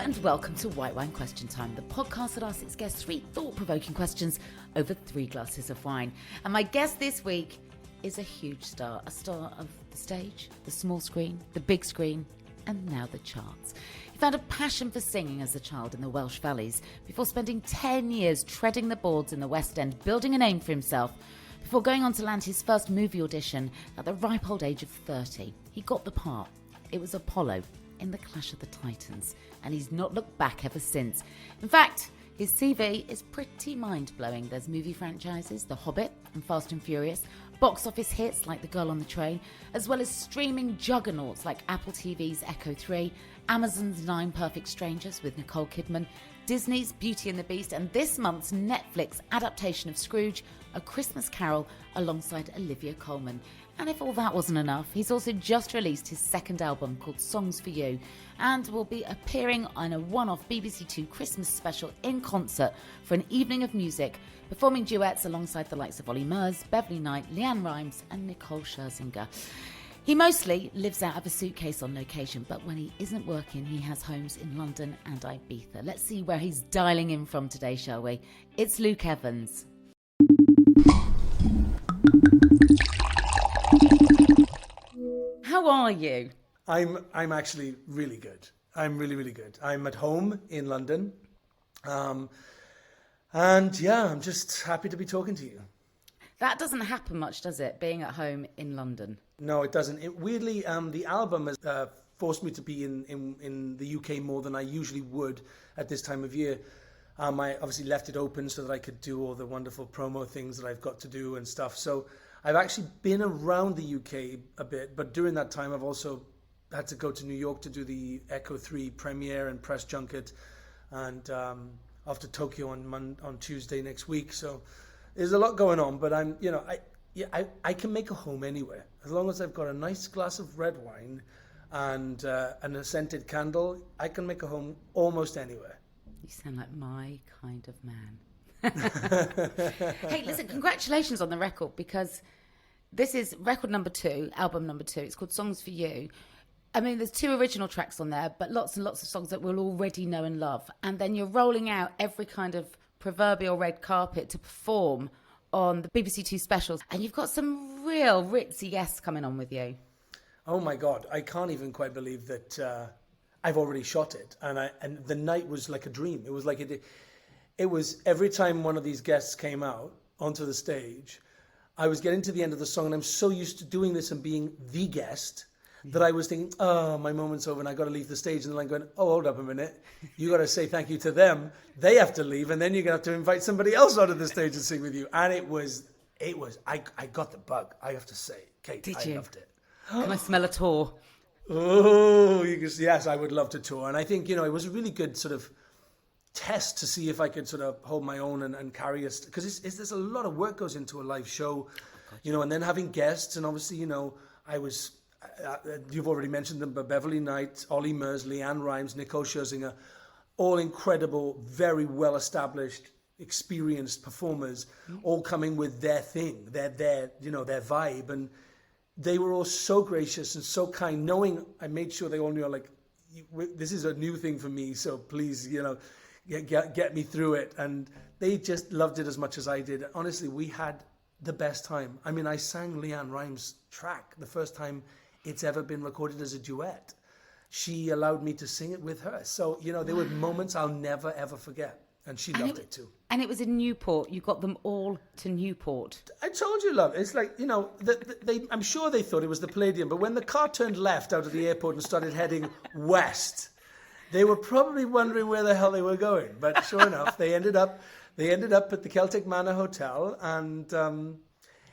and welcome to White Wine Question Time, the podcast that asks its guests 3 thought-provoking questions over 3 glasses of wine. And my guest this week is a huge star, a star of the stage, the small screen, the big screen, and now the charts. He found a passion for singing as a child in the Welsh valleys before spending 10 years treading the boards in the West End, building a name for himself, before going on to land his first movie audition at the ripe old age of 30. He got the part. It was Apollo in The Clash of the Titans, and he's not looked back ever since. In fact, his CV is pretty mind-blowing. There's movie franchises, The Hobbit and Fast and Furious, box office hits like The Girl on the Train, as well as streaming juggernauts like Apple TV's Echo 3, Amazon's 9 Perfect Strangers with Nicole Kidman, Disney's Beauty and the Beast, and this month's Netflix adaptation of Scrooge, A Christmas Carol, alongside Olivia Colman. And if all that wasn't enough, he's also just released his second album called Songs for You, and will be appearing on a one-off BBC Two Christmas special in concert for an evening of music, performing duets alongside the likes of Ollie Murs, Beverly Knight, Leanne Rimes and Nicole Scherzinger. He mostly lives out of a suitcase on location, but when he isn't working, he has homes in London and Ibiza. Let's see where he's dialing in from today, shall we? It's Luke Evans. How are you? I'm actually really good. I'm really good. I'm at home in London. And yeah, I'm just happy to be talking to you. That doesn't happen much, does it? Being at home in London. No, it doesn't. Weirdly, the album has forced me to be in the UK more than I usually would at this time of year. I obviously left it open so that I could do all the wonderful promo things that I've got to do and stuff. So I've actually been around the UK a bit, but during that time I've also had to go to New York to do the Echo 3 premiere and press junket, and off to Tokyo on Tuesday next week. So there's a lot going on, but I can make a home anywhere as long as I've got a nice glass of red wine and a scented candle. I can make a home almost anywhere. You sound like my kind of man. Hey, listen, congratulations on the record, because this is record number 2, album number 2. It's called Songs for You. I mean, there's 2 original tracks on there, but lots and lots of songs that we'll already know and love. And then you're rolling out every kind of proverbial red carpet to perform on the BBC Two specials. And you've got some real ritzy guests coming on with you. Oh my God, I can't even quite believe that I've already shot it. And the night was like a dream. It was like it was every time one of these guests came out onto the stage, I was getting to the end of the song, and I'm so used to doing this and being the guest that I was thinking, oh, my moment's over and I got to leave the stage. And then I'm going, oh, hold up a minute. You got to say thank you to them. They have to leave. And then you're going to have to invite somebody else onto the stage and sing with you. And I got the bug, I have to say. Kate, Did I you? loved it. Can I smell a tour? Oh, yes, I would love to tour. And I think, it was a really good sort of test to see if I could sort of hold my own and carry us. Because there's a lot of work goes into a live show, and then having guests. And obviously, I was... you've already mentioned them, but Beverly Knight, Ollie Murs, Leanne Rimes, Nicole Scherzinger, all incredible, very well-established, experienced performers, all coming with their thing, their vibe. And they were all so gracious and so kind, knowing I made sure they all knew, like, this is a new thing for me, so please, get me through it. And they just loved it as much as I did. Honestly, we had the best time. I mean, I sang Leanne Rimes' track the first time it's ever been recorded as a duet. She allowed me to sing it with her. So, there were moments I'll never, ever forget. And she loved it too. And it was in Newport. You got them all to Newport. I told you, love. It's like, I'm sure they thought it was the Palladium, but when the car turned left out of the airport and started heading west, they were probably wondering where the hell they were going. But sure enough, they ended up at the Celtic Manor Hotel, and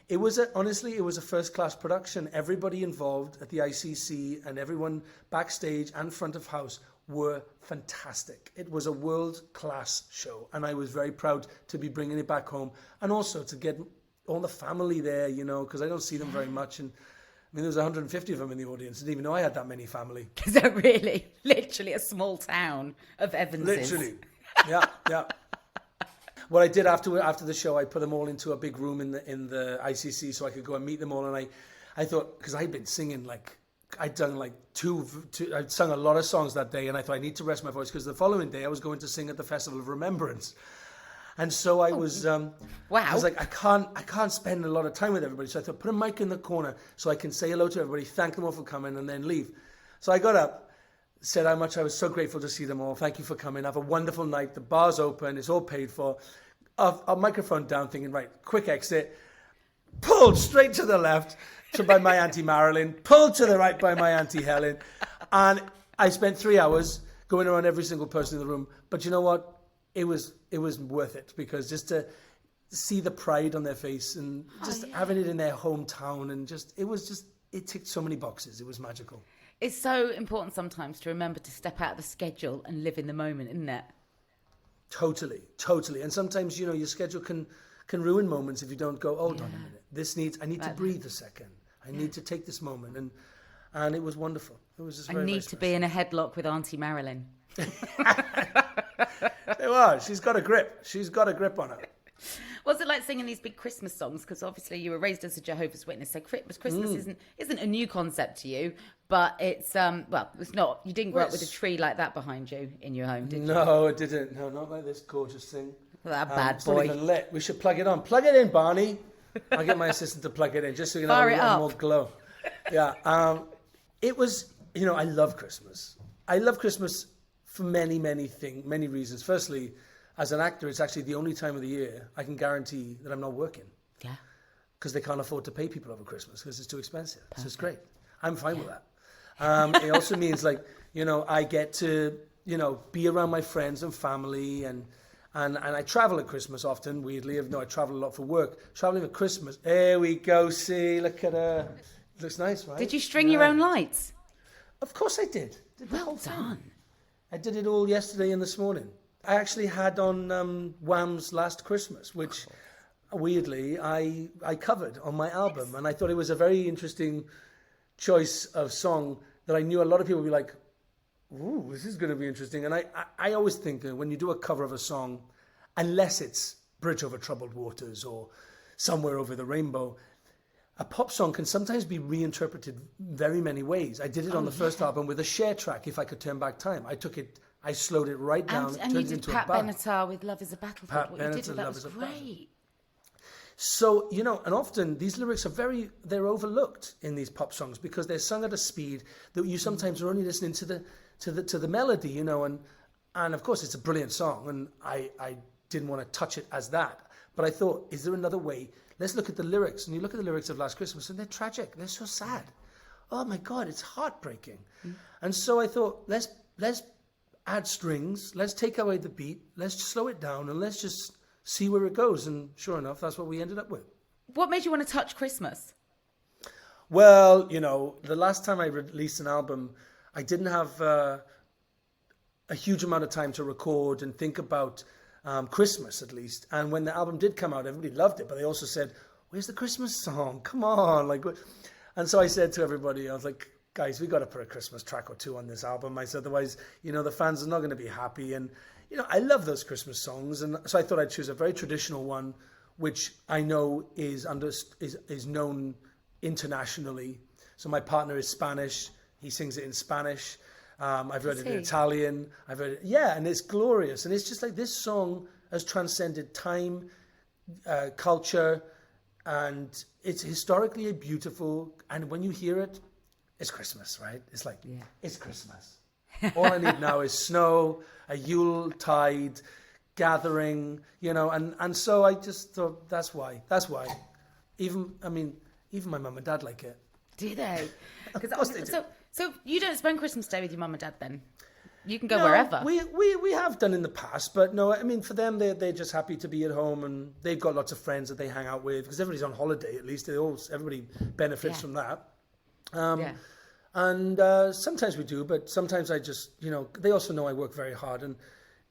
it was a first-class production. Everybody involved at the ICC and everyone backstage and front of house were fantastic. It was a world-class show, and I was very proud to be bringing it back home, and also to get all the family there, because I don't see them very much. And I mean, there was 150 of them in the audience. I didn't even know I had that many family. Is that really? Literally a small town of Evanses. Literally. Yeah. What I did after the show, I put them all into a big room in the ICC so I could go and meet them all. And I thought, because I'd been singing like I'd done like I'd sung a lot of songs that day, and I thought I need to rest my voice because the following day I was going to sing at the Festival of Remembrance. And so I was, Wow. I was like, I can't spend a lot of time with everybody. So I thought, put a mic in the corner so I can say hello to everybody, thank them all for coming, and then leave. So I got up, said how much I was so grateful to see them all. Thank you for coming. Have a wonderful night. The bar's open. It's all paid for. A microphone down, thinking, right, quick exit. Pulled straight to the left by my Auntie Marilyn. Pulled to the right by my Auntie Helen. And I spent 3 hours going around every single person in the room. But you know what? It was worth it, because just to see the pride on their face and just having it in their hometown, and it ticked so many boxes. It was magical. It's so important sometimes to remember to step out of the schedule and live in the moment, isn't it? Totally. And sometimes, your schedule can ruin moments if you don't go, hold on a minute. I need to breathe a second. I need to take this moment. And it was wonderful. It was just very, I need to be in a headlock with Auntie Marilyn. It was. She's got a grip. She's got a grip on her. What's it like singing these big Christmas songs? Because obviously you were raised as a Jehovah's Witness, so Christmas isn't a new concept to you, but it's it's not. You didn't grow up with a tree like that behind you in your home, did you? No, it didn't. No, not like this gorgeous thing. That bad it's boy. Not even lit. We should plug it on. Plug it in, Barney. I'll get my assistant to plug it in just so you can have a lot more glow. Yeah. It was. I love Christmas. I love Christmas for many reasons. Firstly, as an actor, it's actually the only time of the year I can guarantee that I'm not working. Yeah. Because they can't afford to pay people over Christmas because it's too expensive. Perfect. So it's great. I'm fine with that. It also means I get to, be around my friends and family, and I travel at Christmas often, weirdly. I travel a lot for work. Traveling at Christmas. There we go. See, look at her. Looks nice, right? Did you string your own lights? Of course I did. Well done. I did it all yesterday and this morning. I actually had on Wham's Last Christmas, which weirdly I covered on my album. And I thought it was a very interesting choice of song that I knew a lot of people would be like, ooh, this is going to be interesting. And I always think that when you do a cover of a song, unless it's Bridge Over Troubled Waters or Somewhere Over the Rainbow, a pop song can sometimes be reinterpreted very many ways. I did it on the first album with a share track, If I Could Turn Back Time. I slowed it right down. And you did Pat Benatar with Love is a Battlefield. Pat what you did Benatar, with that Love was is a great. So, and often these lyrics are they're overlooked in these pop songs because they're sung at a speed that you sometimes are only listening to the melody, and of course it's a brilliant song, and I didn't want to touch it as that. But I thought, is there another way? Let's look at the lyrics. And you look at the lyrics of Last Christmas and they're tragic. They're so sad. Oh my God, it's heartbreaking. And so I thought, let's add strings. Let's take away the beat. Let's slow it down and let's just see where it goes. And sure enough, that's what we ended up with. What made you want to touch Christmas? Well, the last time I released an album, I didn't have a huge amount of time to record and think about Christmas, at least. And when the album did come out, everybody loved it, but they also said, where's the Christmas song? Come on. And so I said to everybody, I was like, guys, we got to put a Christmas track or two on this album. I said, otherwise, the fans are not going to be happy. And, I love those Christmas songs. And so I thought I'd choose a very traditional one, which I know is known internationally. So my partner is Spanish. He sings it in Spanish. I've heard it in Italian. I've heard it, and it's glorious. And it's just like this song has transcended time, culture, and it's historically beautiful. And when you hear it, it's Christmas, right? It's like, it's Christmas. All I need now is snow, a Yule tide gathering, and so I just thought that's why. Even my mum and dad like it. Do they? Of course they do. So you don't spend Christmas Day with your mum and dad then? You can go wherever. We have done in the past, but no, for them, they're just happy to be at home, and they've got lots of friends that they hang out with, because everybody's on holiday, at least. Everybody benefits from that. And sometimes we do, but sometimes I just, they also know I work very hard. And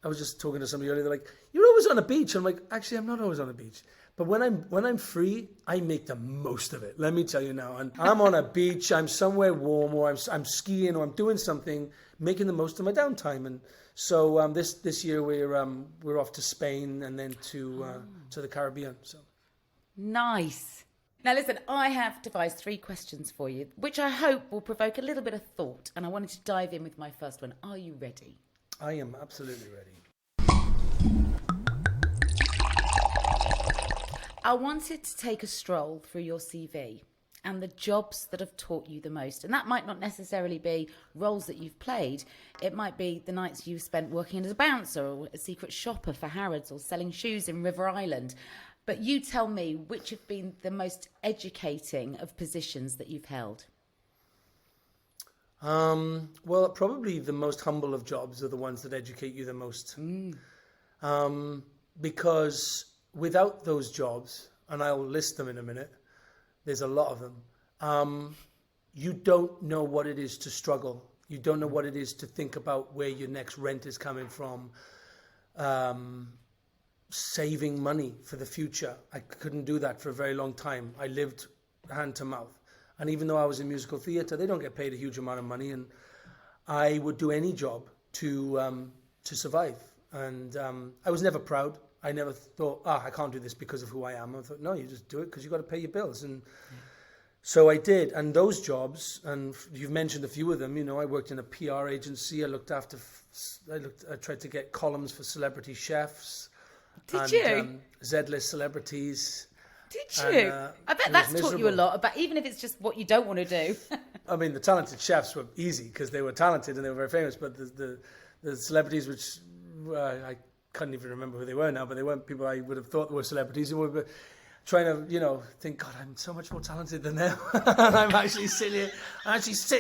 I was just talking to somebody earlier, they're like, you're always on a beach. I'm like, actually, I'm not always on a beach. But when I'm free, I make the most of it. Let me tell you now. And I'm on a beach, I'm somewhere warm, or I'm skiing, or I'm doing something, making the most of my downtime. And so this year we're off to Spain and then to the Caribbean. So nice. Now listen, I have devised 3 questions for you, which I hope will provoke a little bit of thought. And I wanted to dive in with my first one. Are you ready? I am absolutely ready. I wanted to take a stroll through your CV and the jobs that have taught you the most. And that might not necessarily be roles that you've played. It might be the nights you've spent working as a bouncer or a secret shopper for Harrods or selling shoes in River Island. But you tell me which have been the most educating of positions that you've held. Well, probably the most humble of jobs are the ones that educate you the most. Because without those jobs, and I'll list them in a minute, there's a lot of them, you don't know what it is to struggle. You don't know what it is to think about where your next rent is coming from, saving money for the future. I couldn't do that for a very long time. I lived hand to mouth. And even though I was in musical theatre, they don't get paid a huge amount of money, and I would do any job to survive. And I was never proud. I never thought, I can't do this because of who I am. I thought, no, you just do it because you've got to pay your bills. And so I did. And those jobs, and you've mentioned a few of them, I worked in a PR agency. I tried to get columns for celebrity chefs. Did you? Z-list celebrities. Did you? I bet that's taught you a lot about, even if it's just what you don't want to do. I mean, the talented chefs were easy because they were talented and they were very famous. But the celebrities, which I can't even remember who they were now, but they weren't people I would have thought were celebrities. They were trying to, think, God, I'm so much more talented than them. And I'm actually sitting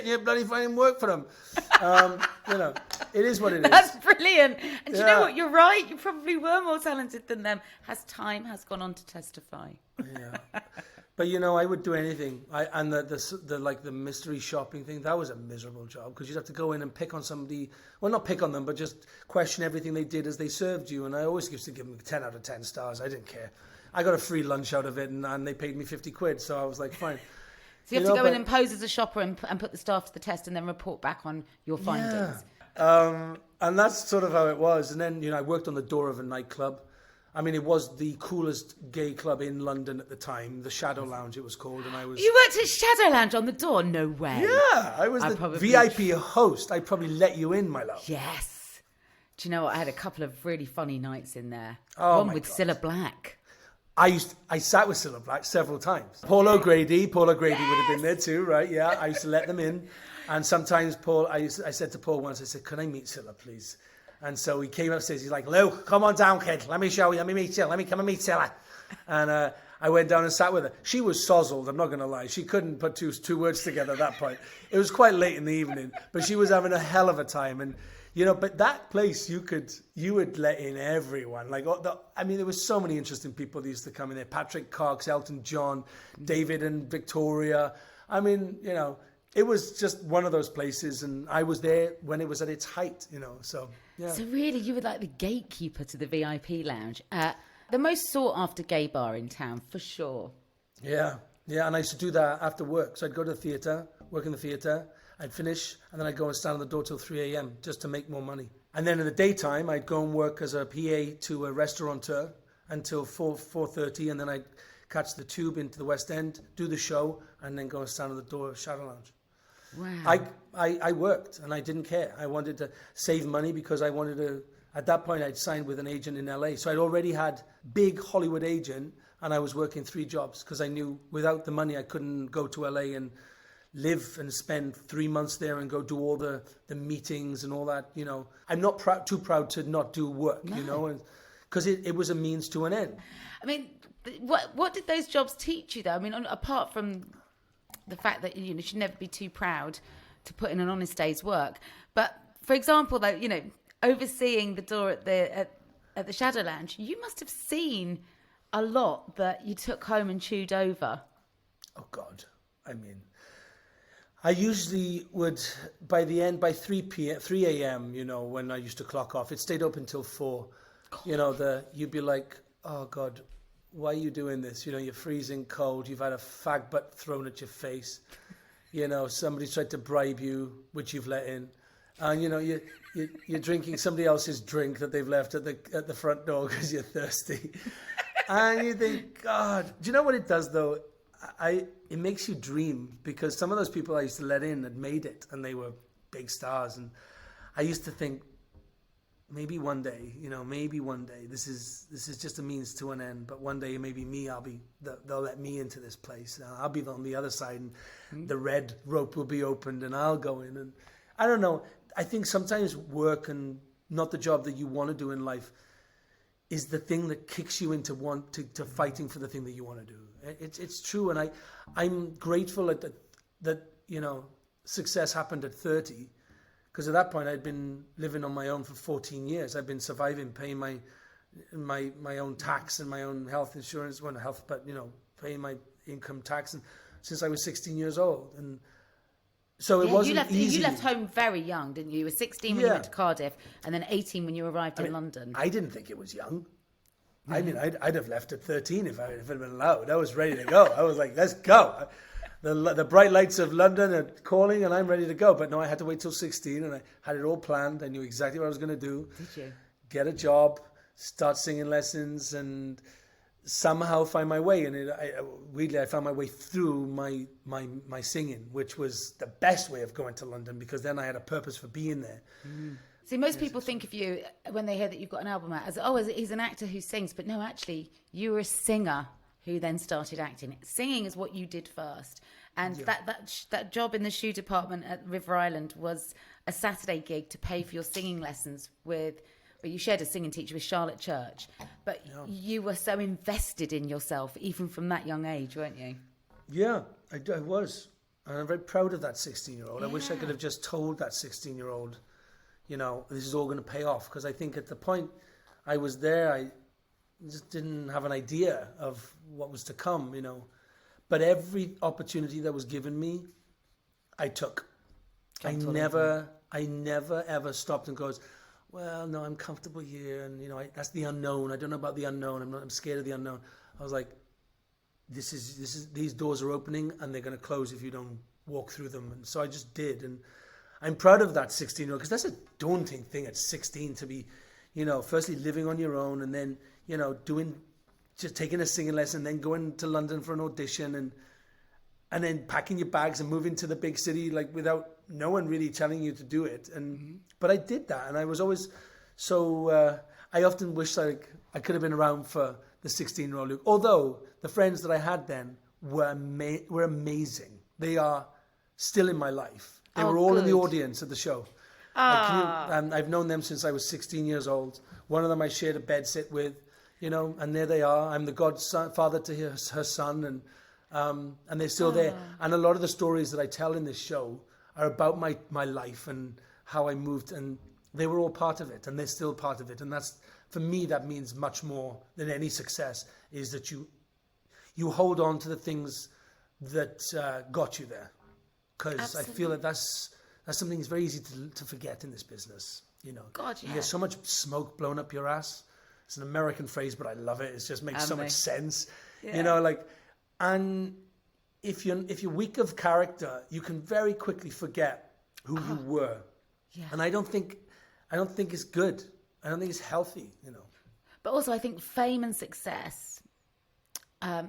here bloody finding work for them. It is what it is. That's brilliant. And do you know what? You're right. You probably were more talented than them. Time has gone on to testify. Yeah. But, I would do anything. And the mystery shopping thing, that was a miserable job because you'd have to go in and pick on somebody. Well, not pick on them, but just question everything they did as they served you. And I always used to give them 10 out of 10 stars. I didn't care. I got a free lunch out of it, and they paid me 50 quid. So I was like, fine. So you have to go in and pose as a shopper and put the staff to the test and then report back on your findings. Yeah. And that's sort of how it was. And then, I worked on the door of a nightclub. I mean, it was the coolest gay club in London at the time, the Shadow Lounge it was called. And I was... You worked at Shadow Lounge on the door? No way. Yeah, I was VIP host. I'd probably let you in, my love. Yes. Do you know what? I had a couple of really funny nights in there. Oh, One with Cilla Black. I sat with Cilla Black several times. Paul O'Grady Yes! would have been there too, right? Yeah, I used to let them in. And sometimes I said to Paul once, I said, can I meet Cilla, please? And so he came upstairs, he's like, Luke, come on down, kid. Let me show you, let me meet Cilla, let me come and meet Cilla. And I went down and sat with her. She was sozzled, I'm not going to lie. She couldn't put two words together at that point. It was quite late in the evening, but she was having a hell of a time. And but that place, you would let in everyone. There were so many interesting people that used to come in there. Patrick Cox, Elton John, David and Victoria. I mean, it was just one of those places. And I was there when it was at its height, so, yeah. So really, you were like the gatekeeper to the VIP lounge. The most sought after gay bar in town, for sure. Yeah, and I used to do that after work. So I'd go to the theatre, work in the theatre. I'd finish, and then I'd go and stand on the door till 3 a.m. just to make more money. And then in the daytime, I'd go and work as a PA to a restaurateur until 4:30, and then I'd catch the tube into the West End, do the show, and then go and stand on the door of Shadow Lounge. Wow. I worked, and I didn't care. I wanted to save money because I wanted to... At that point, I'd signed with an agent in LA, so I'd already had big Hollywood agent, and I was working 3 jobs because I knew without the money, I couldn't go to LA and live and spend 3 months there and go do all the meetings and all that, I'm not too proud to not do work, because it was a means to an end. I mean, what did those jobs teach you, though? I mean, apart from the fact that, you should never be too proud to put in an honest day's work. But, for example, though, overseeing the door at the Shadow Lounge, you must have seen a lot that you took home and chewed over. Oh, God. I mean... I usually would, by 3 a.m., when I used to clock off, it stayed open until 4. You'd be like, oh, God, why are you doing this? You're freezing cold. You've had a fag butt thrown at your face. Somebody's tried to bribe you, which you've let in. And, you're drinking somebody else's drink that they've left at the front door because you're thirsty. And you think, God, do you know what it does, though? it makes you dream, because some of those people I used to let in had made it and they were big stars, and I used to think, maybe one day, this is just a means to an end, but one day maybe they'll let me into this place, and I'll be on the other side, and the red rope will be opened and I'll go in. And I don't know, I think sometimes work, and not the job that you want to do in life, is the thing that kicks you into to fighting for the thing that you want to do. It's true, and I'm grateful that success happened at 30. Because at that point, I'd been living on my own for 14 years. I've been surviving, paying my own tax and my own health insurance. Well, not health, but, paying my income tax, and since I was 16 years old. And so it wasn't easy. You left home very young, didn't you? You were 16 when you went to Cardiff, and then 18 when you arrived in London. I didn't think it was young. I mean, I'd have left at 13 if it had been allowed. I was ready to go. I was like, let's go. The bright lights of London are calling, and I'm ready to go. But no, I had to wait till 16, and I had it all planned. I knew exactly what I was going to do. Did you? Get a job, start singing lessons, and somehow find my way. And I found my way through my singing, which was the best way of going to London, because then I had a purpose for being there. See, most people think of you when they hear that you've got an album out as he's an actor who sings. But no, actually, you were a singer who then started acting. Singing is what you did first. And that job in the shoe department at River Island was a Saturday gig to pay for your singing lessons you shared a singing teacher with Charlotte Church. But you were so invested in yourself, even from that young age, weren't you? Yeah, I was. And I'm very proud of that 16-year-old. I wish I could have just told that 16-year-old, this is all going to pay off. Because I think at the point I was there, I just didn't have an idea of what was to come, But every opportunity that was given me, I took. I never ever stopped and goes, well, no, I'm comfortable here, and that's the unknown. I don't know about the unknown. I'm scared of the unknown. I was like, these doors are opening, and they're going to close if you don't walk through them. And so I just did, and I'm proud of that 16-year-old, because that's a daunting thing at 16 to be, firstly living on your own, and then just taking a singing lesson, then going to London for an audition, and then packing your bags and moving to the big city, like without no one really telling you to do it. And but I did that, and I was always so. I often wish I could have been around for the 16-year-old Luke. Although the friends that I had then were amazing. They are still in my life. They were all in the audience at the show. I've known them since I was 16 years old. One of them I shared a bed sit with. And there they are. I'm the godfather to her son, and they're still there. And a lot of the stories that I tell in this show are about my life and how I moved, and they were all part of it, and they're still part of it. And that's, for me, that means much more than any success, is that you hold on to the things that got you there. Because I feel that's something that's very easy to forget in this business. God, yeah. You get so much smoke blown up your ass. It's an American phrase, but I love it. It just makes so much sense. Yeah. And if you're weak of character, you can very quickly forget who you were. Yeah. And I don't think it's good. I don't think it's healthy, But also, I think fame and success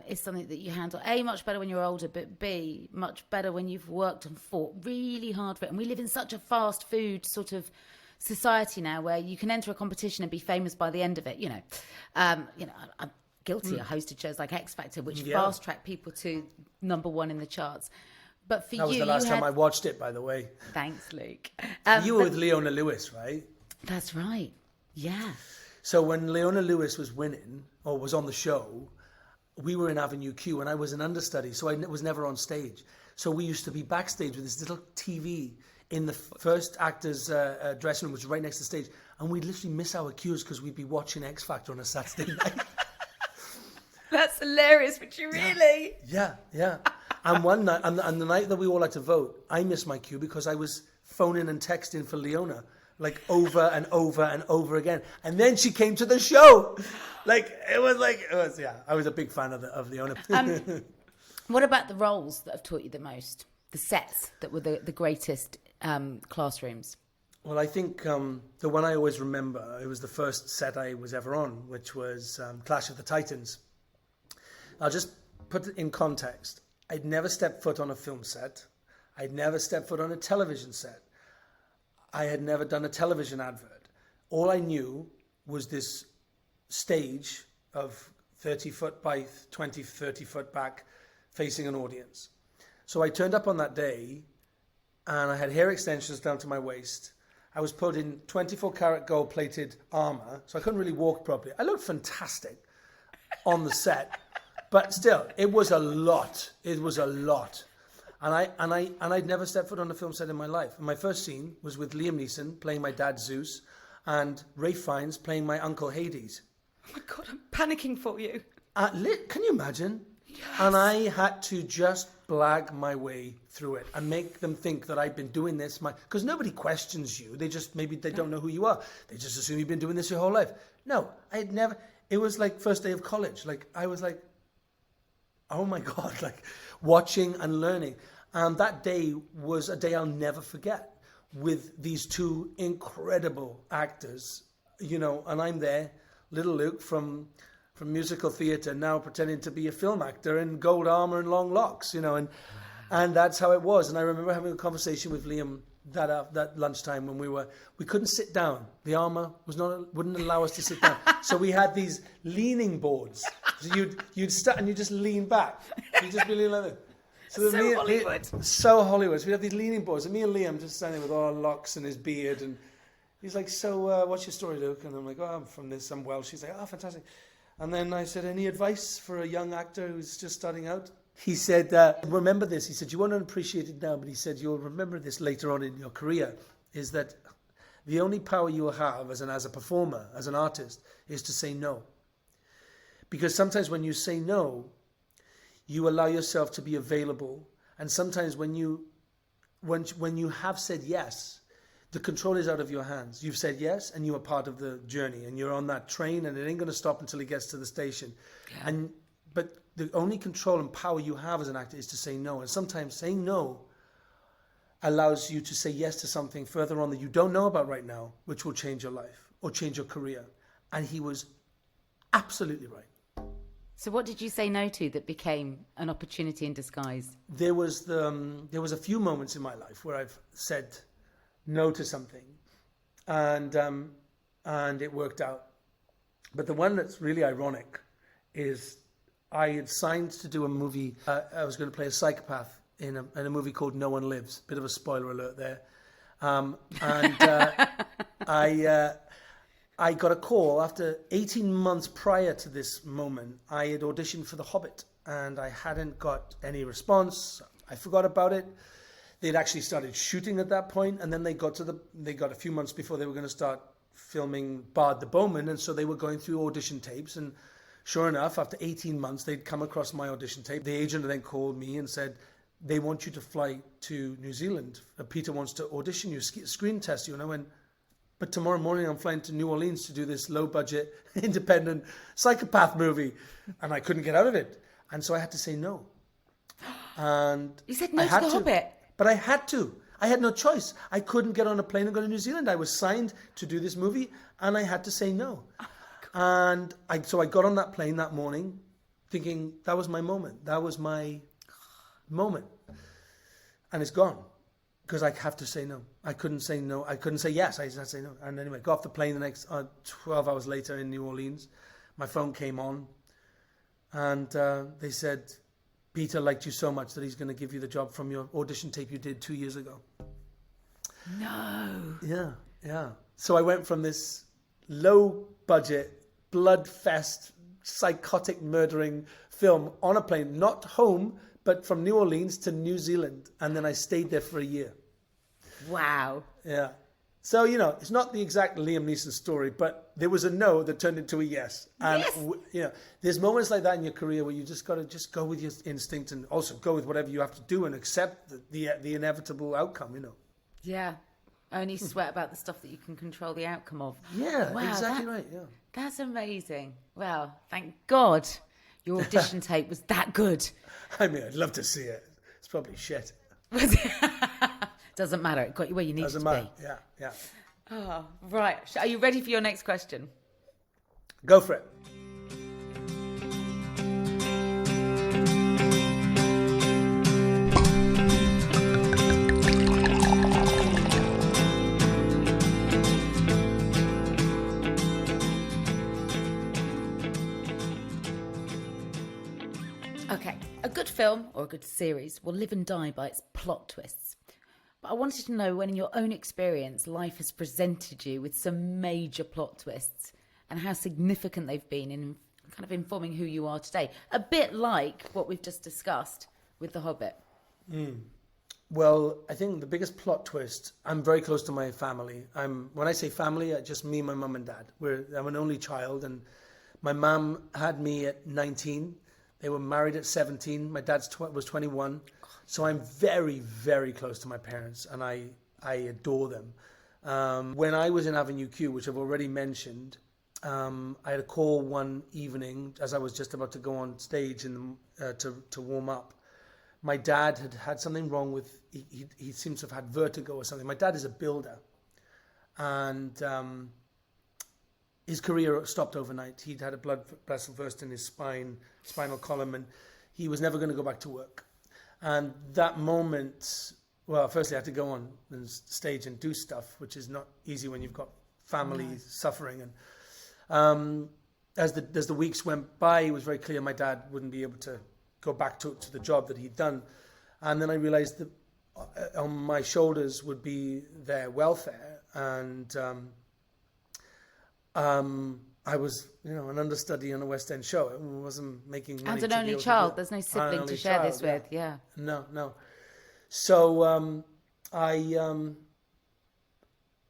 is something that you handle, A, much better when you're older, but B, much better when you've worked and fought really hard for it. And we live in such a fast food sort of society now, where you can enter a competition and be famous by the end of it. I'm guilty. I hosted shows like X Factor, which fast track people to #1 in the charts. But for you, that was the last time I watched it, by the way. Thanks, Luke. You were with Leona Lewis, right? That's right. Yeah. So when Leona Lewis was winning, or was on the show, we were in Avenue Q, and I was an understudy, so I was never on stage. So we used to be backstage with this little TV in the first actor's dressing room, which was right next to the stage, and we'd literally miss our cues because we'd be watching X Factor on a Saturday night. That's hilarious, but you really... Yeah. And one night, and the night that we all had to vote, I missed my cue because I was phoning and texting for Leona, over and over and over again. And then she came to the show. I was a big fan of Leona. What about the roles that have taught you the most? The sets that were the greatest classrooms? Well, I think the one I always remember, it was the first set I was ever on, which was Clash of the Titans. I'll just put it in context, I'd never stepped foot on a film set. I'd never stepped foot on a television set. I had never done a television advert. All I knew was this stage of 30 foot by 20, 30 foot back facing an audience. So I turned up on that day and I had hair extensions down to my waist. I was put in 24 karat gold plated armor, so I couldn't really walk properly. I looked fantastic on the set, but still, it was a lot. It was a lot. And I'd never stepped foot on a film set in my life. And my first scene was with Liam Neeson playing my dad Zeus and Ralph Fiennes playing my uncle Hades. Oh my God, I'm panicking for you. Can you imagine? Yes. And I had to just blag my way through it and make them think that I'd been doing this. Because nobody questions you. Maybe they don't know who you are. They just assume you've been doing this your whole life. No, I had never. It was like first day of college. Like I was like, oh my God, like watching and learning. And that day was a day I'll never forget with these two incredible actors, and I'm there, little Luke from musical theatre, now pretending to be a film actor in gold armour and long locks, and that's how it was. And I remember having a conversation with Liam that lunchtime when we couldn't sit down. The armour wouldn't allow us to sit down. So we had these leaning boards. So you'd start and you just lean back. You'd just be leaning like this. So Hollywood. So Hollywood. So we'd have these leaning boards. And me and Liam just standing with all our locks and his beard. And he's like, so what's your story, Luke? And I'm like, oh, I'm from this. I'm Welsh. He's like, oh, fantastic. And then I said, any advice for a young actor who's just starting out? He said, remember this. He said, you won't appreciate it now, but he said, you'll remember this later on in your career, is that the only power you will have as a performer, as an artist, is to say no. Because sometimes when you say no, you allow yourself to be available. And sometimes when you have said yes, the control is out of your hands. You've said yes, and you are part of the journey, and you're on that train, and it ain't going to stop until it gets to the station. Yeah. But the only control and power you have as an actor is to say no. And sometimes saying no allows you to say yes to something further on that you don't know about right now, which will change your life or change your career. And he was absolutely right. So what did you say no to that became an opportunity in disguise? There was a few moments in my life where I've said no to something, and it worked out. But the one that's really ironic is I had signed to do a movie. I was going to play a psychopath in a movie called No One Lives. Bit of a spoiler alert there. I got a call after 18 months prior to this moment. I had auditioned for The Hobbit and I hadn't got any response. I forgot about it. They'd actually started shooting at that point, and then they got a few months before they were going to start filming Bard the Bowman, and so they were going through audition tapes, and sure enough, after 18 months, they'd come across my audition tape. The agent then called me and said, they want you to fly to New Zealand. Peter wants to audition you, screen test you. And I went, but tomorrow morning I'm flying to New Orleans to do this low-budget, independent psychopath movie. And I couldn't get out of it. And so I had to say no. And you said no to The Hobbit? But I had to. I had no choice. I couldn't get on a plane and go to New Zealand. I was signed to do this movie, and I had to say no. And so I got on that plane that morning thinking that was my moment. That was my moment. And it's gone because I have to say no. I couldn't say no. I couldn't say yes. I just had to say no. And anyway, got off the plane the next 12 hours later in New Orleans. My phone came on and they said, Peter liked you so much that he's going to give you the job from your audition tape you did 2 years ago. No. Yeah. So I went from this low-budget, blood-fest, psychotic murdering film on a plane, not home, but from New Orleans to New Zealand. And then I stayed there for a year. Wow. Yeah. So, it's not the exact Liam Neeson story, but there was a no that turned into a yes. And, yes. There's moments like that in your career where you just got to go with your instinct and also go with whatever you have to do and accept the inevitable outcome, Yeah. Only sweat about the stuff that you can control the outcome of. Yeah, wow, exactly right, yeah. That's amazing. Well, thank God your audition tape was that good. I mean, I'd love to see it. It's probably shit. Doesn't matter. It got you where you needed to be. Yeah. Oh, right. Are you ready for your next question? Go for it. film or a good series will live and die by its plot twists. But I wanted to know when in your own experience life has presented you with some major plot twists and how significant they've been in kind of informing who you are today. A bit like what we've just discussed with The Hobbit. Well, I think the biggest plot twist, I'm very close to my family. When I say family, just me, my mum and dad. I'm an only child, and my mum had me at 19. They were married at 17. My dad was 21. So I'm very, very close to my parents, and I adore them. When I was in Avenue Q, which I've already mentioned, I had a call one evening as I was just about to go on stage to warm up. My dad had something wrong with, he seems to have had vertigo or something. My dad is a builder, and his career stopped overnight. He'd had a blood vessel burst in his spinal column, and he was never going to go back to work. And that moment, well, firstly I had to go on stage and do stuff, which is not easy when you've got family suffering. And as the weeks went by, it was very clear my dad wouldn't be able to go back to the job that he'd done. And then I realized that on my shoulders would be their welfare. And I was, an understudy on a West End show. I wasn't making money. And an only child. There's no sibling to share this with. Yeah. No. So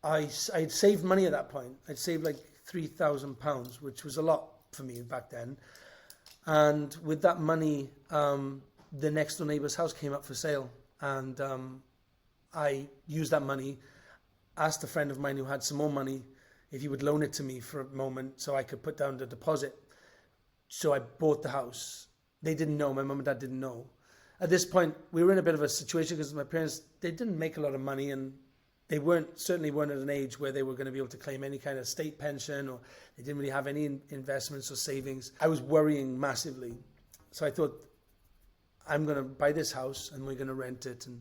I'd saved money at that point. I'd saved like £3,000, which was a lot for me back then. And with that money, the next door neighbour's house came up for sale. And I used that money, asked a friend of mine who had some more money if he would loan it to me for a moment so I could put down the deposit. So I bought the house. They didn't know. My mum and dad didn't know. At this point, we were in a bit of a situation because my parents, they didn't make a lot of money, and they certainly weren't at an age where they were going to be able to claim any kind of state pension, or they didn't really have any investments or savings. I was worrying massively. So I thought, I'm going to buy this house and we're going to rent it, and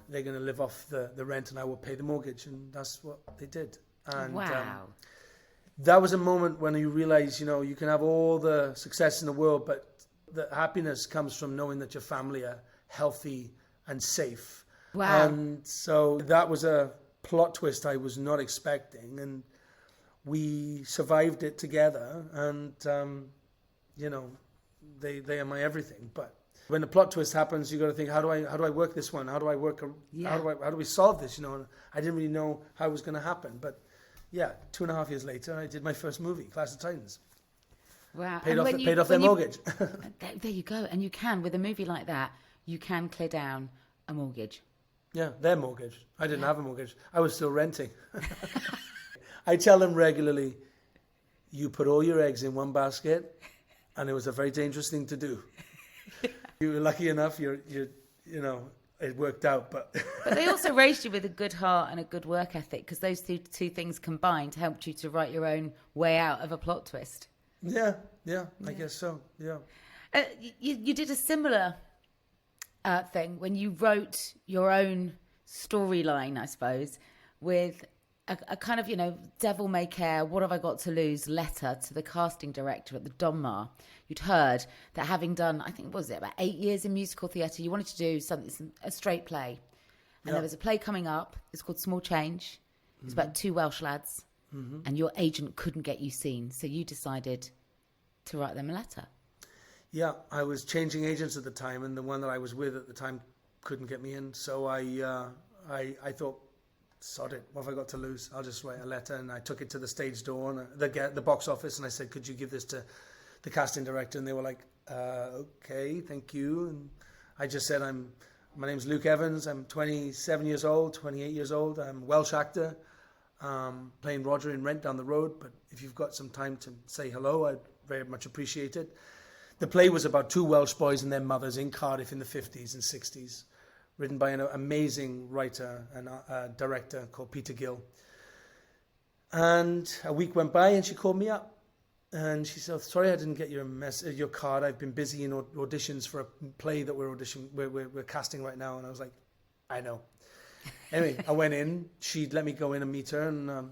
they're going to live off the rent and I will pay the mortgage. And that's what they did. And wow. That was a moment when you realize, you can have all the success in the world, but the happiness comes from knowing that your family are healthy and safe. Wow. And so that was a plot twist I was not expecting, and we survived it together, and they are my everything. But when the plot twist happens, you got to think, how do I work this one? How do I work? How do we solve this? And I didn't really know how it was going to happen, but yeah, 2.5 years later, I did my first movie, Clash of Titans. Wow. Paid off their mortgage. There you go. And you can, with a movie like that, you can clear down a mortgage. Yeah, their mortgage. I didn't have a mortgage. I was still renting. I tell them regularly, you put all your eggs in one basket, and it was a very dangerous thing to do. You were lucky enough, it worked out. But they also raised you with a good heart and a good work ethic, because those two things combined helped you to write your own way out of a plot twist. Yeah, I guess so, yeah. You did a similar thing when you wrote your own storyline, I suppose, with a kind of, devil may care, what have I got to lose letter to the casting director at the Donmar. You'd heard that having done, I think, what was it, about 8 years in musical theatre, you wanted to do a straight play. And there was a play coming up, it's called Small Change. It's about two Welsh lads, and your agent couldn't get you seen, so you decided to write them a letter. Yeah, I was changing agents at the time, and the one that I was with at the time couldn't get me in. So I thought, sod it, what have I got to lose? I'll just write a letter. And I took it to the stage door and the box office, and I said, could you give this to the casting director? And they were like, okay, thank you. And I just said, my name's Luke Evans. I'm 27 years old, 28 years old. I'm a Welsh actor, playing Roger in Rent down the road. But if you've got some time to say hello, I'd very much appreciate it. The play was about two Welsh boys and their mothers in Cardiff in the 50s and 60s, written by an amazing writer and director called Peter Gill. And a week went by and she called me up. And she said, sorry, I didn't get your card. I've been busy in auditions for a play that we're casting right now. And I was like, I know. Anyway, I went in. She'd let me go in and meet her. And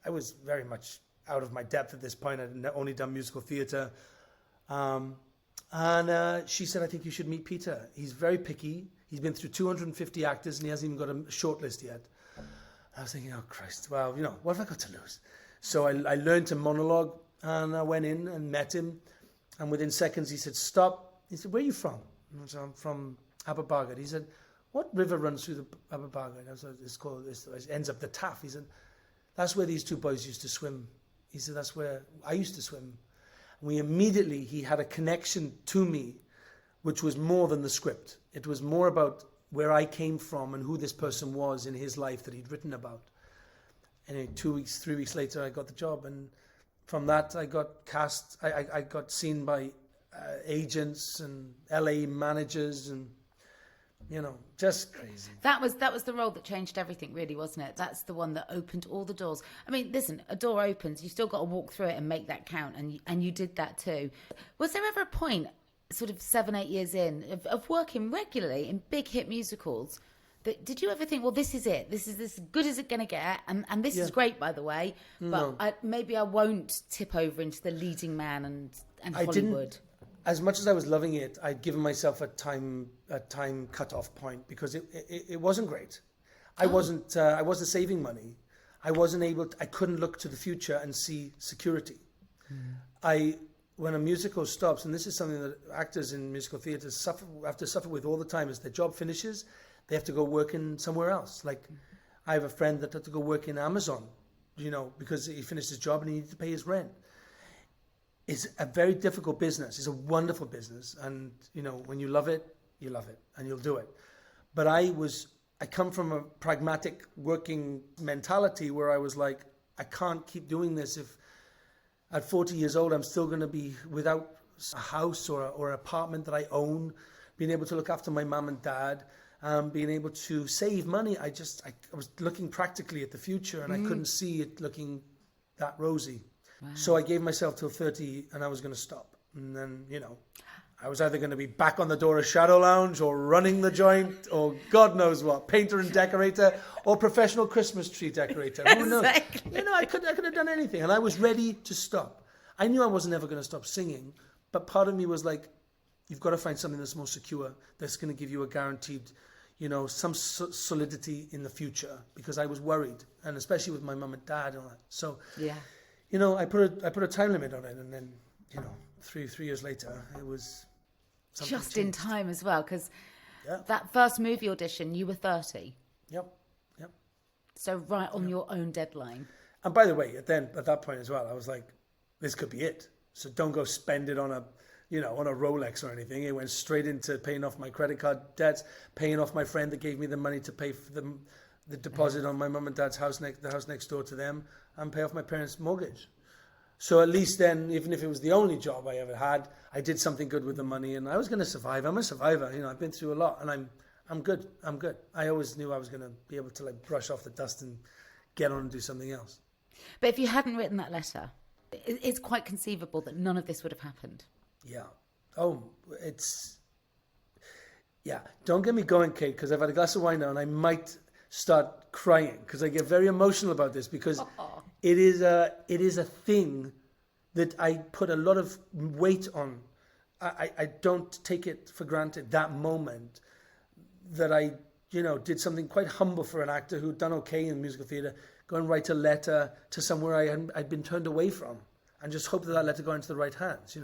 I was very much out of my depth at this point. I'd only done musical theatre. And she said, I think you should meet Peter. He's very picky. He's been through 250 actors and he hasn't even got a shortlist yet. I was thinking, oh, Christ, well, what have I got to lose? So I learned to monologue, and I went in and met him. And within seconds, he said, stop. He said, where are you from? And I said, I'm from Aberbargad. He said, what river runs through the Aberbargad? I said, it ends up the Taff. He said, that's where these two boys used to swim. He said, that's where I used to swim. And he had a connection to me, which was more than the script. It was more about where I came from and who this person was in his life that he'd written about. And 3 weeks later, I got the job. And from that, I got cast. I got seen by agents and LA managers and, just crazy. That was the role that changed everything, really, wasn't it? That's the one that opened all the doors. I mean, listen, a door opens, you still got to walk through it and make that count. And you did that too. Was there ever a point, sort of 7-8 years in, of working regularly in big hit musicals, that did you ever think, well, this is it, this is as good as it's going to get, and this is great, by the way, but maybe I won't tip over into the leading man and Hollywood? As much as I was loving it, I'd given myself a time cut-off point, because it wasn't great. I wasn't saving money. I couldn't look to the future and see security. When a musical stops, and this is something that actors in musical theatre have to suffer with all the time, as their job finishes, they have to go work in somewhere else. Like, I have a friend that had to go work in Amazon, because he finished his job and he needed to pay his rent. It's a very difficult business. It's a wonderful business. And, when you love it, and you'll do it. But I come from a pragmatic working mentality where I was like, I can't keep doing this if at 40 years old, I'm still going to be without a house or an apartment that I own, being able to look after my mum and dad, being able to save money. I was looking practically at the future, and I couldn't see it looking that rosy. Wow. So I gave myself till 30, and I was going to stop. And then, I was either going to be back on the door of Shadow Lounge, or running the joint, or God knows what, painter and decorator, or professional Christmas tree decorator. Who knows? Exactly. I could have done anything, and I was ready to stop. I knew I wasn't ever going to stop singing, but part of me was like, you've got to find something that's more secure, that's going to give you a guaranteed, some solidity in the future, because I was worried, and especially with my mum and dad and all that. So, I put a time limit on it, and then, 3 years later, it was something just changed. in time as well, because that first movie audition, you were 30. Yep. So right on your own deadline. And by the way, at that point as well, I was like, this could be it. So don't go spend it on a Rolex or anything. It went straight into paying off my credit card debts, paying off my friend that gave me the money to pay for the deposit on my mum and dad's house, the house next door to them, and pay off my parents' mortgage. So at least then, even if it was the only job I ever had, I did something good with the money, and I was going to survive. I'm a survivor. I've been through a lot, and I'm good. I always knew I was going to be able to brush off the dust and get on and do something else. But if you hadn't written that letter, it's quite conceivable that none of this would have happened. Yeah. Oh, don't get me going, Kate, because I've had a glass of wine now and I might start crying, because I get very emotional about this, because it is a thing that I put a lot of weight on. I don't take it for granted, that moment that I, did something quite humble for an actor who'd done okay in musical theatre, go and write a letter to somewhere I'd been turned away from, and just hope that letter got into the right hands,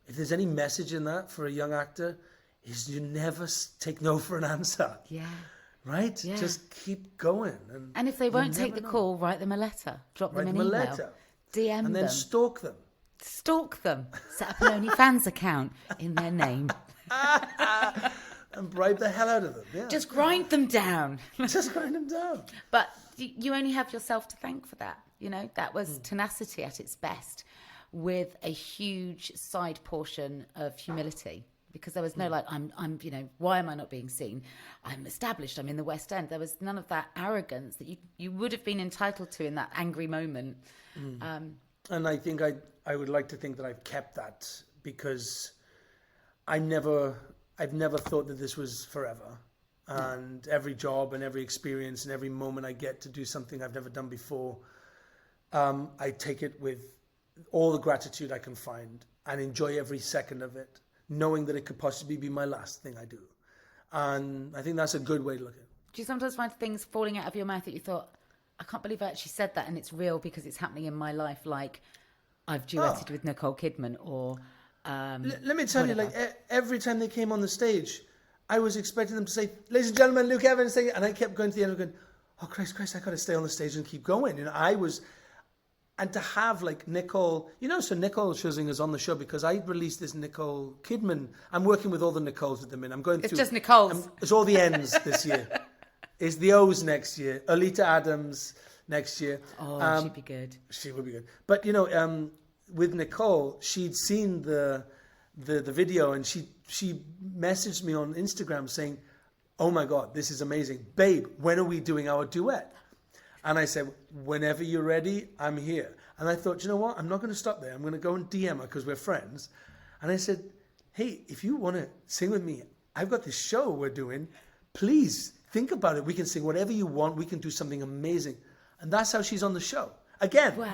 If there's any message in that for a young actor, is you never take no for an answer. Yeah. Right? Yeah. Just keep going. And if they won't take the call, write them a letter. Drop them an email. Letter. DM them. And then stalk them. Stalk them. Set up an OnlyFans account in their name. And bribe the hell out of them. Yeah. Just grind them down. Just grind them down. But you only have yourself to thank for that. That was tenacity at its best, with a huge side portion of humility. Because there was no I'm why am I not being seen? I'm established. I'm in the West End. There was none of that arrogance that you would have been entitled to in that angry moment. And I think I would like to think that I've kept that, because I've never thought that this was forever. And every job and every experience and every moment I get to do something I've never done before, I take it with all the gratitude I can find. and enjoy every second of it, knowing that it could possibly be my last thing I do. And I think that's a good way to look at it. Do you sometimes find things falling out of your mouth that you thought, I can't believe I actually said that and it's real because it's happening in my life, like I've duetted with Nicole Kidman or... Let me tell you, like every time they came on the stage, I was expecting them to say, ladies and gentlemen, Luke Evans, sing it. And I kept going to the end and going, oh, Christ, I got to stay on the stage and keep going. And to have like Nicole, so Nicole Scherzinger's on the show because I released this Nicole Kidman. I'm working with all the Nicoles at the minute. I'm going through. It's just Nicole's. It's all the N's this year. It's the O's next year. Alita Adams next year. Oh, she'd be good. She would be good. But, with Nicole, she'd seen the video and she messaged me on Instagram saying, oh my God, this is amazing. Babe, when are we doing our duet? And I said, whenever you're ready, I'm here. And I thought, you know what? I'm not going to stop there. I'm going to go and DM her because we're friends. And I said, hey, if you want to sing with me, I've got this show we're doing. Please think about it. We can sing whatever you want. We can do something amazing. And that's how she's on the show. Again, wow.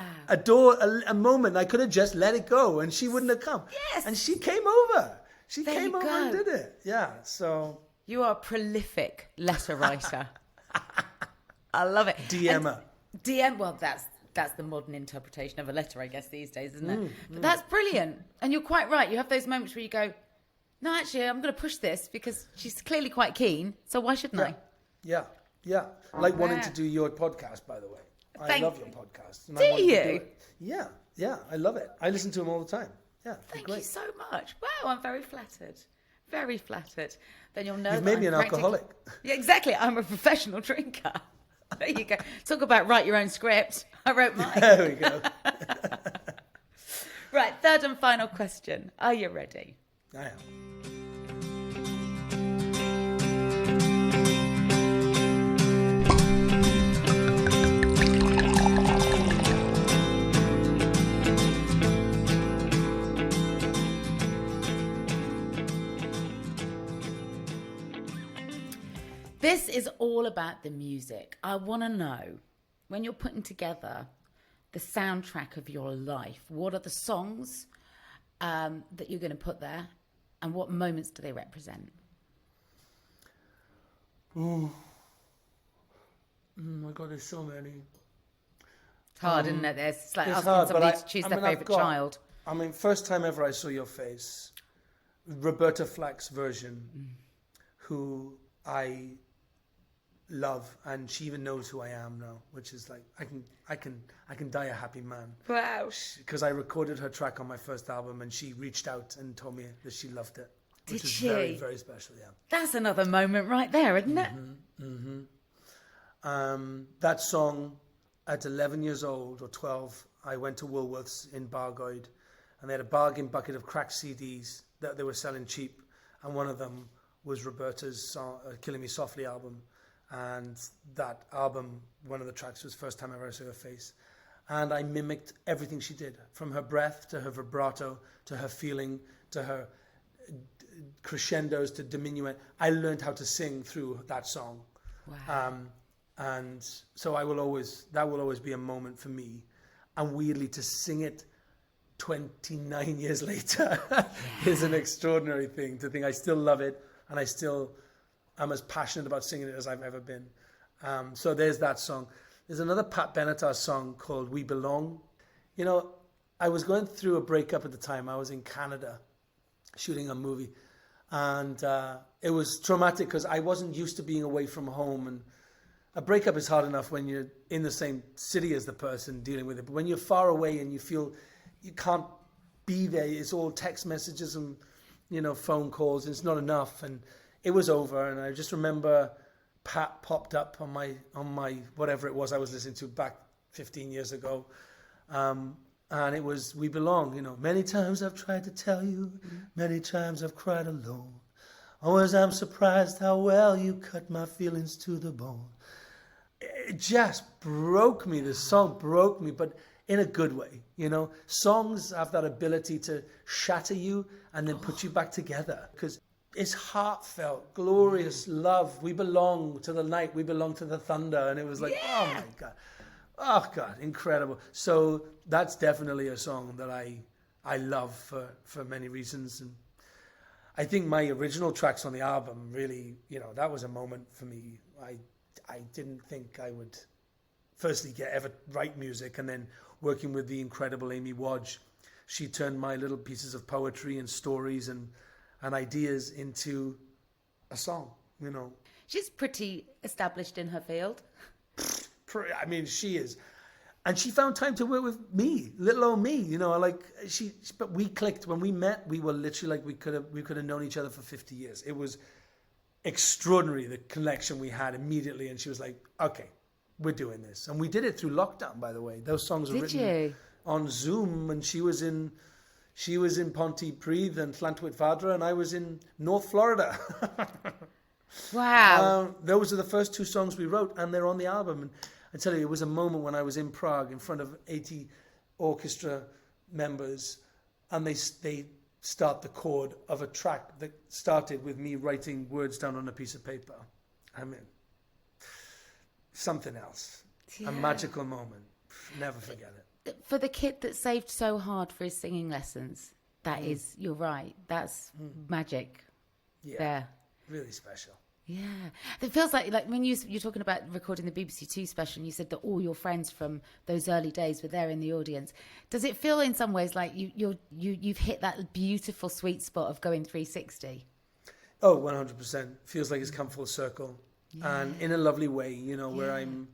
A moment I could have just let it go and she wouldn't have come. Yes. And she came over. She there came over go. and did it. Yeah, so... You are a prolific letter writer. I love it. DM her. Well, that's the modern interpretation of a letter, I guess, these days, isn't it? But that's brilliant. And you're quite right. You have those moments where you go, no, actually, I'm going to push this because she's clearly quite keen, so why shouldn't I? Yeah. Like wanting to do your podcast, by the way. I love your podcast. And do I want you? to do it. Yeah, I love it. I listen to them all the time. Yeah, Thank you so much. Wow, I'm very flattered. Very flattered. Then you'll know You've made me an alcoholic. Yeah, exactly. I'm a professional drinker. There you go. Talk about write your own script. I wrote mine. There we go. Right, third and final question. Are you ready? I am. This is all about the music. I want to know, when you're putting together the soundtrack of your life, what are the songs that you're going to put there and what moments do they represent? Oh my God, there's so many. It's hard, isn't it? It's like it's asking hard, somebody to choose their I've favourite child. First time ever I saw your face, Roberta Flack's version, who I love, and she even knows who I am now, which is like I can die a happy man. Wow. Because I recorded her track on my first album and she reached out and told me that she loved it. Which Did is she? very, very special, yeah. That's another moment right there, isn't it? That song, at 11 years old or 12, I went to Woolworths in Bargoed and they had a bargain bucket of cracked CDs that they were selling cheap, and one of them was Roberta's song, Killing Me Softly album. And that album, one of the tracks was First Time Ever I Saw Your Face. And I mimicked everything she did, from her breath to her vibrato, to her feeling, to her crescendos, to diminuendo. I learned how to sing through that song. Wow. And so that will always be a moment for me. And weirdly, to sing it 29 years later is an extraordinary thing, to think I still love it and I'm as passionate about singing it as I've ever been. So there's that song. There's another Pat Benatar song called We Belong. I was going through a breakup at the time. I was in Canada shooting a movie. And it was traumatic because I wasn't used to being away from home. And a breakup is hard enough when you're in the same city as the person dealing with it. But when you're far away and you feel you can't be there, it's all text messages and, phone calls, and it's not enough. And it was over, and I just remember Pat popped up on my whatever it was I was listening to back 15 years ago, and it was We Belong. Many times I've tried to tell you, many times I've cried alone. Always I'm surprised how well you cut my feelings to the bone. It just broke me. The song broke me, but in a good way. Songs have that ability to shatter you and then put you back together, because it's heartfelt, glorious love. We belong to the night. We belong to the thunder. And it was like, oh my God. Oh God, incredible. So that's definitely a song that I I love for many reasons. And I think my original tracks on the album really, that was a moment for me. I didn't think I would firstly ever write music, and then working with the incredible Amy Wadge, she turned my little pieces of poetry and stories and ideas into a song, She's pretty established in her field. I mean, she is. And she found time to work with me, little old me, but we clicked. When we met, we were literally like we could have known each other for 50 years. It was extraordinary, the connection we had immediately. And she was like, okay, we're doing this. And we did it through lockdown, by the way. Those songs were written on Zoom, and she was in Pontypridd and Llantwit Fadra, and I was in North Florida. Wow. Those are the first 2 songs we wrote, and they're on the album. And I tell you, it was a moment when I was in Prague in front of 80 orchestra members, and they start the chord of a track that started with me writing words down on a piece of paper. I mean, something else. Yeah. A magical moment. Never forget it. For the kid that saved so hard for his singing lessons, that is, you're right, that's magic. Yeah, there. Really special. Yeah, it feels like when you're talking about recording the BBC Two special, and you said that all your friends from those early days were there in the audience. Does it feel in some ways like you've hit that beautiful sweet spot of going 360? Oh, 100%. Feels like it's come full circle, and in a lovely way. Where I'm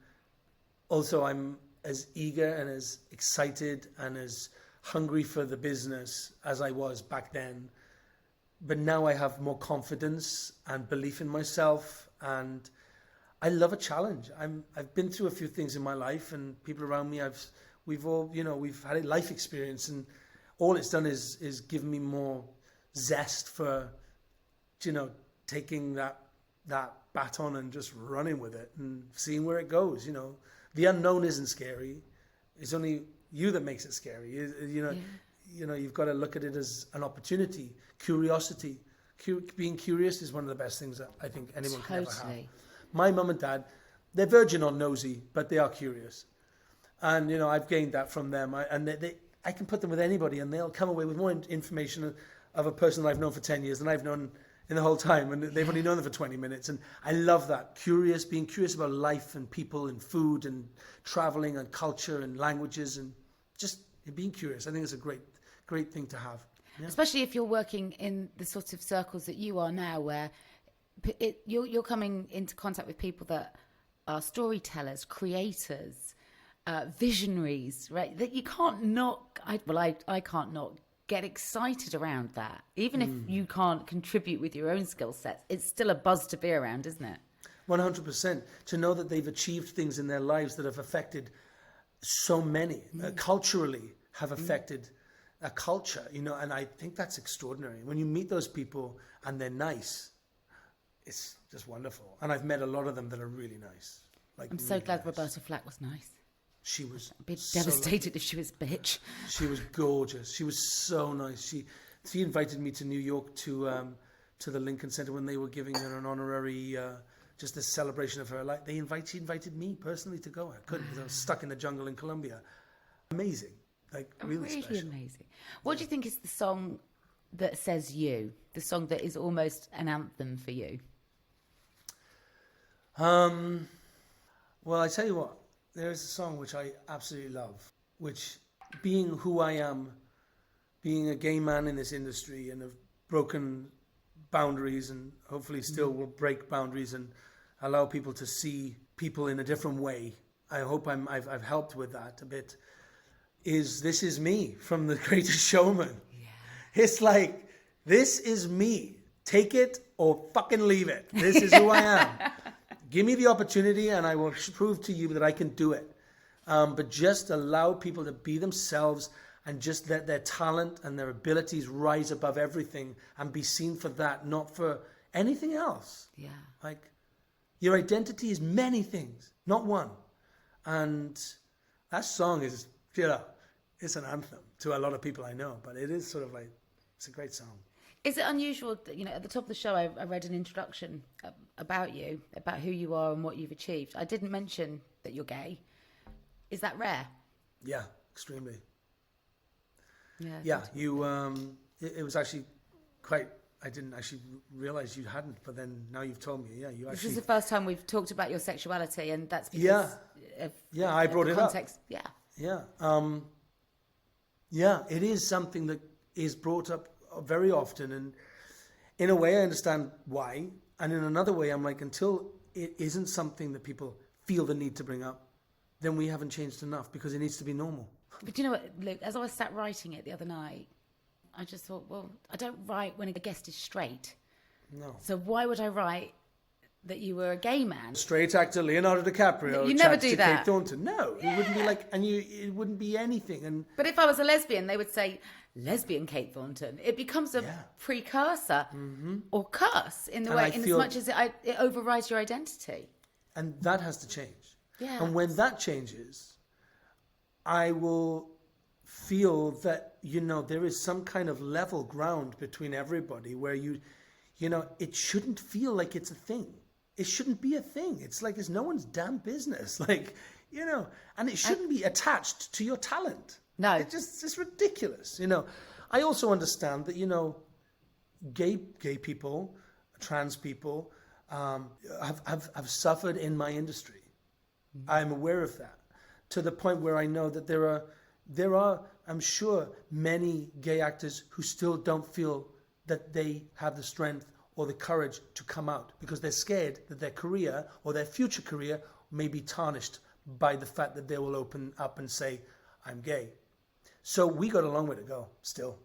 as eager and as excited and as hungry for the business as I was back then. But now I have more confidence and belief in myself, and I love a challenge. I've been through a few things in my life, and people around me, we've had a life experience, and all it's done is given me more zest for, taking that baton and just running with it and seeing where it goes. The unknown isn't scary. It's only you that makes it scary. You've got to look at it as an opportunity. Curiosity. Being curious is one of the best things that I think anyone can ever have. My mum and dad, they're virgin on nosy, but they are curious. And, I've gained that from them. I can put them with anybody, and they'll come away with more information of a person that I've known for 10 years than I've known in the whole time. And they've only known them for 20 minutes. And I love that. Being curious about life and people and food and traveling and culture and languages and just being curious. I think it's a great thing to have. Yeah. Especially if you're working in the sort of circles that you are now, where you're coming into contact with people that are storytellers, creators, visionaries, right? That you can't not, I can't not get excited around that. Even if you can't contribute with your own skill sets, it's still a buzz to be around, isn't it? 100%. To know that they've achieved things in their lives that have affected so many, culturally have affected a culture, and I think that's extraordinary. When you meet those people and they're nice, it's just wonderful. And I've met a lot of them that are really nice. I'm so glad Roberta Flack was nice. She was I'd be devastated if she was a bitch. She was gorgeous. She was so nice. She invited me to New York to the Lincoln Center when they were giving her an honorary, just a celebration of her life. She invited me personally to go. I couldn't because I was stuck in the jungle in Colombia. Amazing. Really special. Amazing. What do you think is the song that says you? The song that is almost an anthem for you? Well, I tell you what. There is a song which I absolutely love, which, being who I am, being a gay man in this industry and have broken boundaries and hopefully still will break boundaries and allow people to see people in a different way. I hope I've helped with that a bit. This is me from The Greatest Showman. Yeah. It's like, this is me. Take it or fucking leave it. This is who I am. Give me the opportunity and I will prove to you that I can do it. But just allow people to be themselves and just let their talent and their abilities rise above everything and be seen for that, not for anything else. Yeah. Your identity is many things, not one. And that song is, it's an anthem to a lot of people I know, but it is sort of it's a great song. Is it unusual that, at the top of the show, I read an introduction about you, about who you are and what you've achieved. I didn't mention that you're gay. Is that rare? Yeah, extremely. Yeah, you. It was actually quite. I didn't actually realize you hadn't, but then now you've told me. Yeah, you actually. This is the first time we've talked about your sexuality, and that's because I brought it context. up. Yeah, it is something that is brought up very often, and in a way, I understand why, and in another way, I'm like, until it isn't something that people feel the need to bring up, then we haven't changed enough because it needs to be normal. But you know what, Luke? As I was sat writing it the other night, I just thought, well, I don't write when a guest is straight. No. So why would I write that you were a gay man? Straight actor Leonardo DiCaprio. You never do to that. Kate Thornton. No, it wouldn't be like, it wouldn't be anything. And but if I was a lesbian, they would say lesbian Kate Thornton. It becomes a precursor or curse in the way, in as much as it overrides your identity. And that has to change. Yeah. And when that changes, I will feel that, there is some kind of level ground between everybody where it shouldn't feel like it's a thing. It shouldn't be a thing. It's like it's no one's damn business. Like, and it shouldn't be attached to your talent. No. It's ridiculous. I also understand that, gay people, trans people, have suffered in my industry. I'm aware of that, to the point where I know that there are, I'm sure, many gay actors who still don't feel that they have the strength or the courage to come out because they're scared that their career or their future career may be tarnished by the fact that they will open up and say, I'm gay. So we got a long way to go still.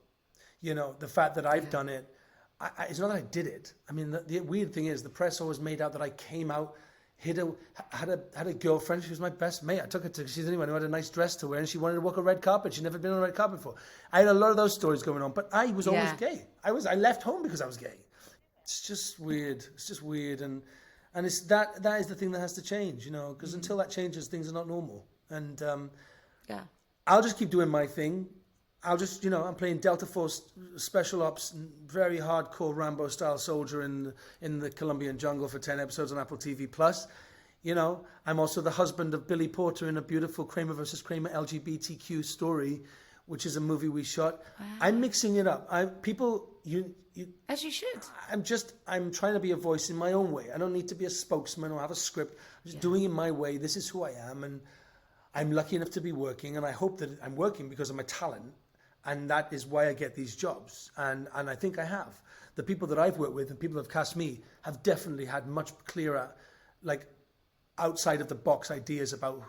The fact that I've done it, it's not that I did it. I mean, the weird thing is the press always made out that I came out, had a girlfriend. She was my best mate. I took her to, she's anyone who had a nice dress to wear and she wanted to walk a red carpet. She'd never been on a red carpet before. I had a lot of those stories going on, but I was always gay. I left home because I was gay. It's just weird. It's just weird. And it's that is the thing that has to change, because until that changes, things are not normal. And I'll just keep doing my thing. I'll just, I'm playing Delta Force Special Ops, very hardcore Rambo-style soldier in the Colombian jungle for 10 episodes on Apple TV+. I'm also the husband of Billy Porter in a beautiful Kramer versus Kramer LGBTQ story, which is a movie we shot. Wow. I'm mixing it up. As you should. I'm trying to be a voice in my own way. I don't need to be a spokesman or have a script. I'm just doing it my way. This is who I am, and I'm lucky enough to be working, and I hope that I'm working because of my talent. And that is why I get these jobs. And I think I have. The people that I've worked with and people that have cast me have definitely had much clearer, like, outside of the box ideas about,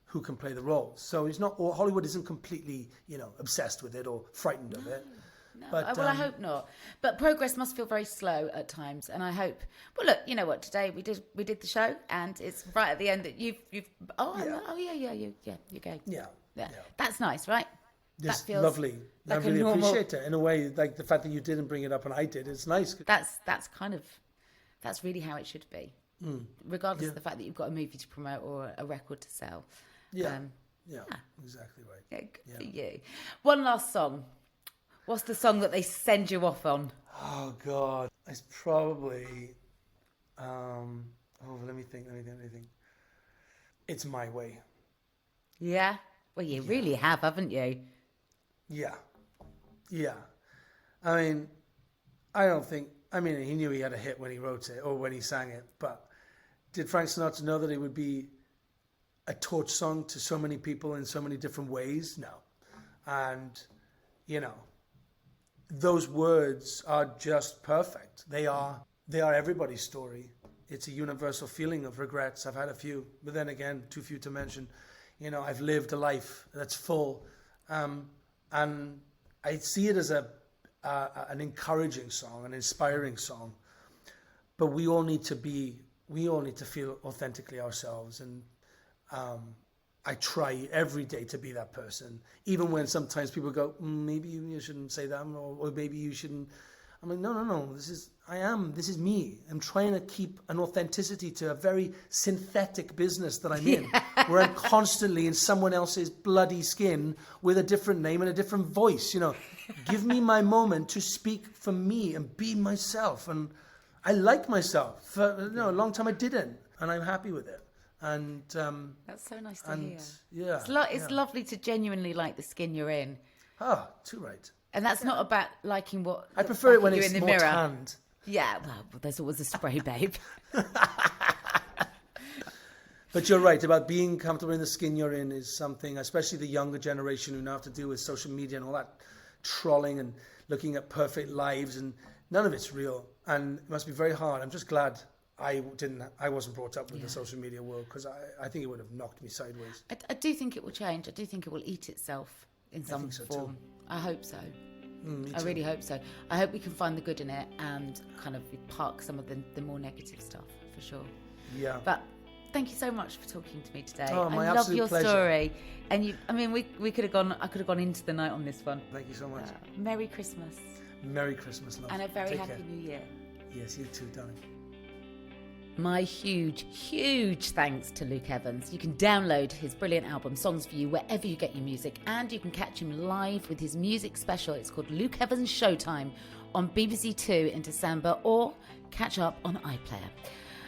who can play the roles. So Hollywood isn't completely, obsessed with it or frightened of it. No, but, I hope not. But progress must feel very slow at times, and I hope. Well, look, you know what? Today we did the show, and it's right at the end that you're gay. Yeah. That's nice, right? Just that feels lovely. Like I really normal... appreciate it in a way, like the fact that you didn't bring it up and I did. It's nice. That's really how it should be, regardless of the fact that you've got a movie to promote or a record to sell. Yeah, exactly right. Yeah, good for you. One last song. What's the song that they send you off on? Oh God, it's probably. Let me think. It's My Way. Yeah. Well, you really have, haven't you? Yeah. I mean, he knew he had a hit when he wrote it or when he sang it, but did Frank Sinatra know that it would be a torch song to so many people in so many different ways? No. And, those words are just perfect. They are everybody's story. It's a universal feeling of regrets. I've had a few, but then again, too few to mention. I've lived a life that's full, and I see it as an encouraging song, an inspiring song. But we all need to feel authentically ourselves, and I try every day to be that person, even when sometimes people go, maybe you shouldn't say that, or maybe you shouldn't. I'm like, no, this is me. I'm trying to keep an authenticity to a very synthetic business that I'm in, where I'm constantly in someone else's bloody skin with a different name and a different voice. Give me my moment to speak for me and be myself. And I like myself. For a long time I didn't, and I'm happy with it. And that's so nice to hear. Yeah, it's lovely to genuinely like the skin you're in. Oh, too right. And that's not about liking what... I prefer it when you're it's in the more mirror. tanned. Yeah, well, there's always a spray, babe. But you're right, about being comfortable in the skin you're in is something, especially the younger generation who now have to deal with social media and all that trolling and looking at perfect lives, and none of it's real. And it must be very hard. I'm just glad I wasn't brought up with the social media world, because I think it would have knocked me sideways. I do think it will change. I do think it will eat itself in some form. Too. I hope so. Me I too. really hope so. I hope we can find the good in it and kind of park some of the more negative stuff, for sure. Yeah. But thank you so much for talking to me today. Oh, my I love absolute your pleasure. story. And we could have gone. I could have gone into the night on this one. Thank you so much. Merry Christmas. Merry Christmas, love. And a very Take happy care. New Year. Yes, you too, darling. My huge, huge thanks to Luke Evans. You can download his brilliant album, Songs For You, wherever you get your music, and you can catch him live with his music special. It's called Luke Evans Showtime on BBC Two in December, or catch up on iPlayer.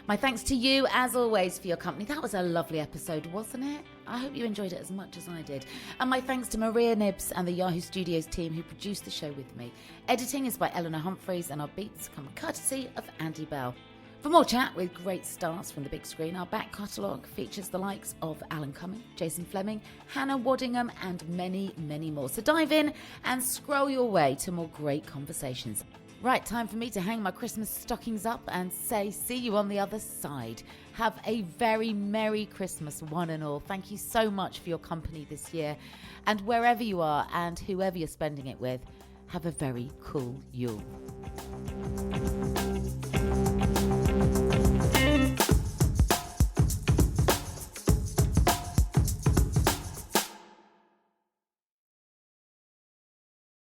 My thanks to you, as always, for your company. That was a lovely episode, wasn't it? I hope you enjoyed it as much as I did. And my thanks to Maria Nibbs and the Yahoo Studios team who produced the show with me. Editing is by Eleanor Humphreys, and our beats come courtesy of Andy Bell. For more chat with great stars from the big screen, our back catalogue features the likes of Alan Cumming, Jason Fleming, Hannah Waddingham, and many, many more. So dive in and scroll your way to more great conversations. Right, time for me to hang my Christmas stockings up and say see you on the other side. Have a very Merry Christmas, one and all. Thank you so much for your company this year. And wherever you are and whoever you're spending it with, have a very cool Yule.